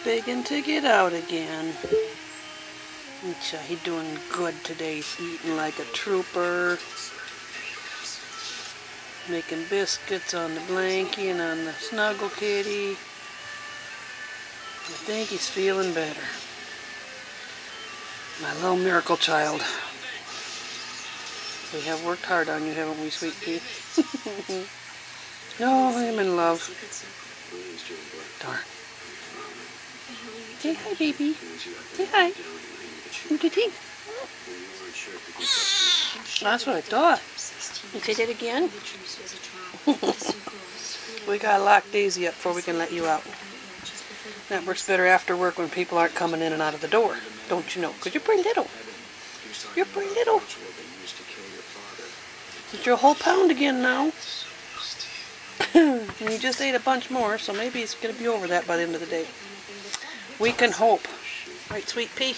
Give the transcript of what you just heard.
begging to get out again. He's doing good today. He's eating like a trooper. Making biscuits on the blankie and on the snuggle kitty. I think he's feeling better. My little miracle child. We have worked hard on you, haven't we, sweet pea? No, I'm in love. Darn. Say hi, baby. Say hi. What do you think? That's what I thought. You say that again? We gotta lock Daisy up before we can let you out. That works better after work when people aren't coming in and out of the door. Don't you know? Because you're pretty little. You're pretty little. You're a whole pound again now. And you just ate a bunch more, so maybe it's going to be over that by the end of the day. We can hope. Right, sweet pea?